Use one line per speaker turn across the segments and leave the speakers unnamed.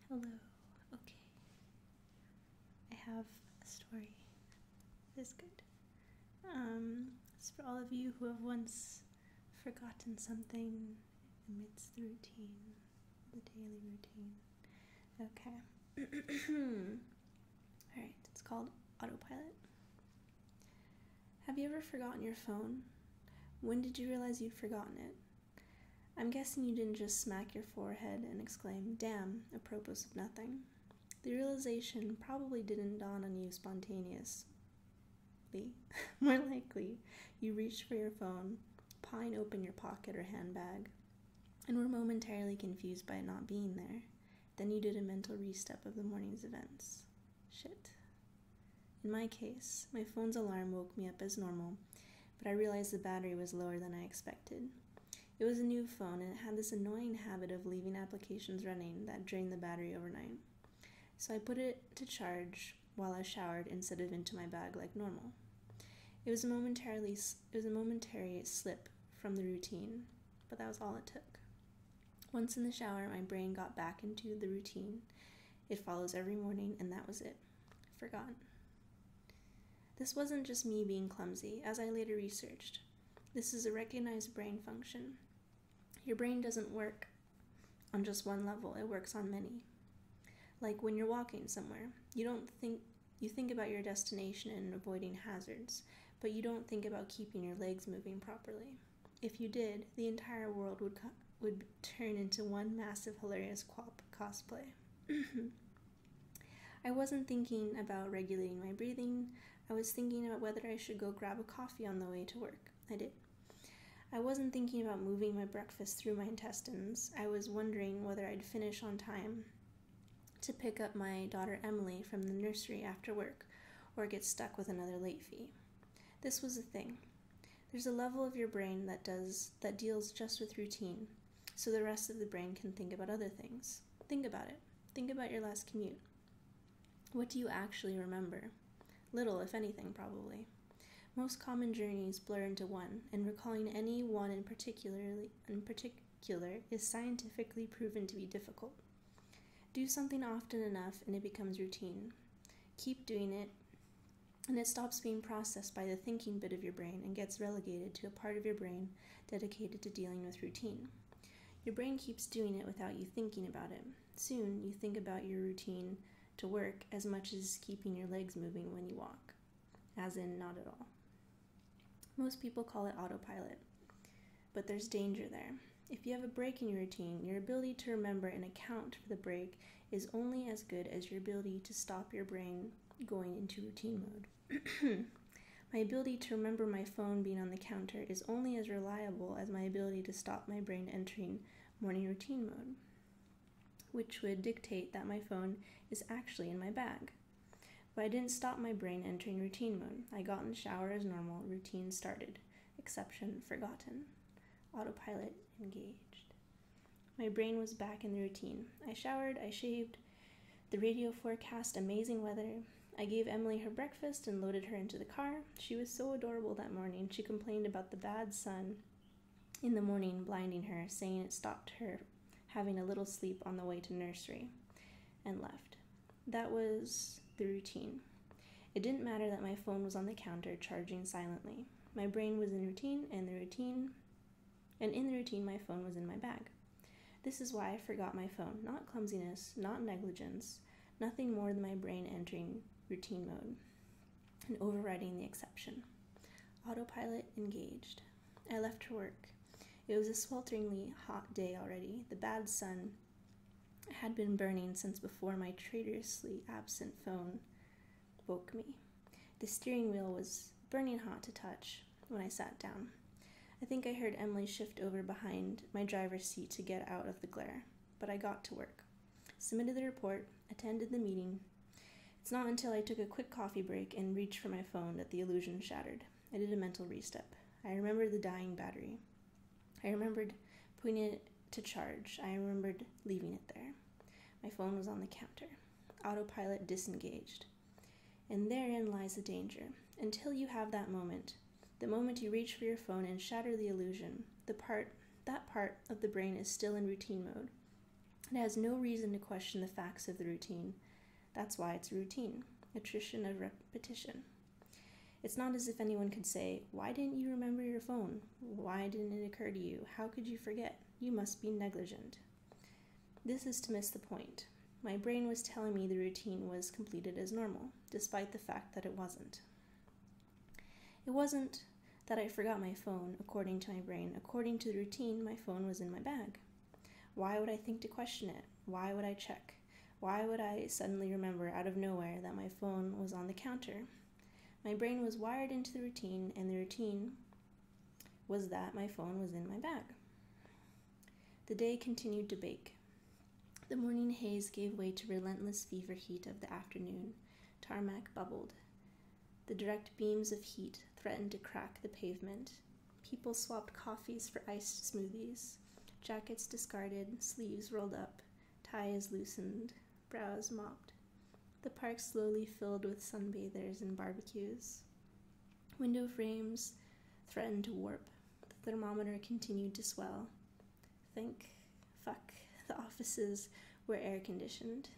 Hello. Okay. I have a story. This is good. It's for all of you who have once forgotten something amidst the routine, the daily routine. Okay. Alright, it's called Autopilot. Have you ever forgotten your phone? When did you realize you'd forgotten it? I'm guessing you didn't just smack your forehead and exclaim, "Damn," apropos of nothing. The realization probably didn't dawn on you spontaneously. More likely, you reached for your phone, pawing open your pocket or handbag, and were momentarily confused by it not being there. Then you did a mental restep of the morning's events. Shit. In my case, my phone's alarm woke me up as normal, but I realized the battery was lower than I expected. It was a new phone, and it had this annoying habit of leaving applications running that drained the battery overnight. So I put it to charge while I showered instead of into my bag like normal. It was a momentary slip from the routine, but that was all it took. Once in the shower, my brain got back into the routine. It follows every morning, and that was it. Forgotten. This wasn't just me being clumsy, as I later researched. This is a recognized brain function. Your brain doesn't work on just one level, it works on many. Like when you're walking somewhere, you think about your destination and avoiding hazards, but you don't think about keeping your legs moving properly. If you did, the entire world would turn into one massive hilarious cosplay. I wasn't thinking about regulating my breathing. I was thinking about whether I should go grab a coffee on the way to work. I did. I wasn't thinking about moving my breakfast through my intestines. I was wondering whether I'd finish on time to pick up my daughter Emily from the nursery after work, or get stuck with another late fee. This was the thing. There's a level of your brain that deals just with routine, so the rest of the brain can think about other things. Think about it. Think about your last commute. What do you actually remember? Little, if anything, probably. Most common journeys blur into one, and recalling any one in particular is scientifically proven to be difficult. Do something often enough and it becomes routine. Keep doing it, and it stops being processed by the thinking bit of your brain and gets relegated to a part of your brain dedicated to dealing with routine. Your brain keeps doing it without you thinking about it. Soon, you think about your routine to work as much as keeping your legs moving when you walk, as in not at all. Most people call it autopilot, but there's danger there. If you have a break in your routine, your ability to remember and account for the break is only as good as your ability to stop your brain going into routine mode. My ability to remember my phone being on the counter is only as reliable as my ability to stop my brain entering morning routine mode, which would dictate that my phone is actually in my bag. But I didn't stop my brain entering routine mode. I got in the shower as normal, routine started. Exception forgotten. Autopilot engaged. My brain was back in the routine. I showered, I shaved. The radio forecast amazing weather. I gave Emily her breakfast and loaded her into the car. She was so adorable that morning. She complained about the bad sun in the morning blinding her, saying it stopped her having a little sleep on the way to nursery, and left. That was the routine. It didn't matter that my phone was on the counter charging silently. My brain was in routine, and in the routine my phone was in my bag. This is why I forgot my phone. Not clumsiness, not negligence, nothing more than my brain entering routine mode and overriding the exception. Autopilot engaged. I left for work. It was a swelteringly hot day already. The bad sun had been burning since before my traitorously absent phone woke me. The steering wheel was burning hot to touch when I sat down. I think I heard Emily shift over behind my driver's seat to get out of the glare, but I got to work. Submitted the report, attended the meeting. It's not until I took a quick coffee break and reached for my phone that the illusion shattered. I did a mental restep. I remembered the dying battery. I remembered putting it to charge. I remembered leaving it there. My phone was on the counter. Autopilot disengaged. And therein lies the danger. Until you have that moment, the moment you reach for your phone and shatter the illusion, that part of the brain is still in routine mode. It has no reason to question the facts of the routine. That's why it's a routine, attrition of repetition. It's not as if anyone could say, "Why didn't you remember your phone? Why didn't it occur to you? How could you forget? You must be negligent." This is to miss the point. My brain was telling me the routine was completed as normal, despite the fact that it wasn't. It wasn't that I forgot my phone, according to my brain. According to the routine, my phone was in my bag. Why would I think to question it? Why would I check? Why would I suddenly remember out of nowhere that my phone was on the counter? My brain was wired into the routine, and the routine was that my phone was in my bag. The day continued to bake. The morning haze gave way to relentless fever heat of the afternoon. Tarmac bubbled. The direct beams of heat threatened to crack the pavement. People swapped coffees for iced smoothies. Jackets discarded, sleeves rolled up, ties loosened, brows mopped. The park slowly filled with sunbathers and barbecues. Window frames threatened to warp. The thermometer continued to swell. The offices were air-conditioned.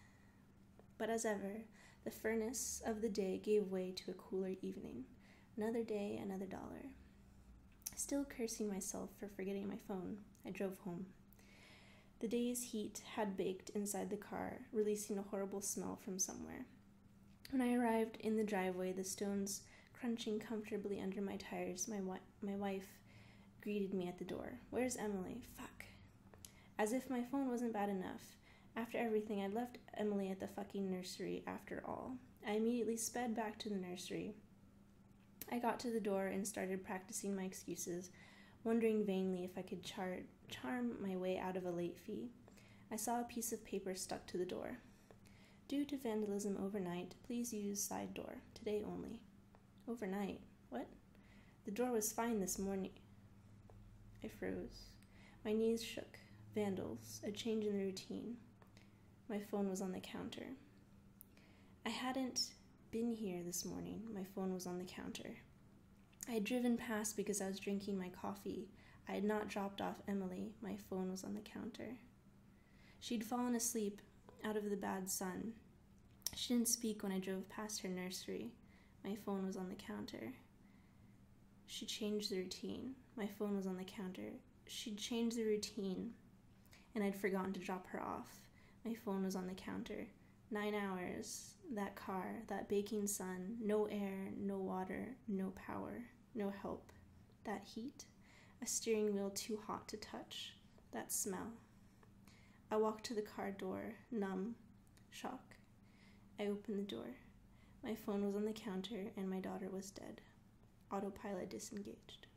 But as ever, the furnace of the day gave way to a cooler evening. Another day, another dollar. Still cursing myself for forgetting my phone, I drove home. The day's heat had baked inside the car, releasing a horrible smell from somewhere. When I arrived in the driveway, the stones crunching comfortably under my tires, my wife greeted me at the door. "Where's Emily?" Fuck. As if my phone wasn't bad enough. After everything, I'd left Emily at the fucking nursery after all. I immediately sped back to the nursery. I got to the door and started practicing my excuses, wondering vainly if I could charm my way out of a late fee. I saw a piece of paper stuck to the door. "Due to vandalism overnight, please use side door. Today only." Overnight? What? The door was fine this morning. I froze. My knees shook. Vandals. A change in the routine. My phone was on the counter. I hadn't been here this morning. My phone was on the counter. I had driven past because I was drinking my coffee. I had not dropped off Emily. My phone was on the counter. She'd fallen asleep out of the bad sun. She didn't speak when I drove past her nursery. My phone was on the counter. She changed the routine. My phone was on the counter. She'd changed the routine, and I'd forgotten to drop her off. My phone was on the counter. 9 hours. That car, that baking sun, no air, no water, no power, no help. That heat, a steering wheel too hot to touch. That smell. I walked to the car door, numb, shock. I opened the door. My phone was on the counter, and my daughter was dead. Autopilot disengaged.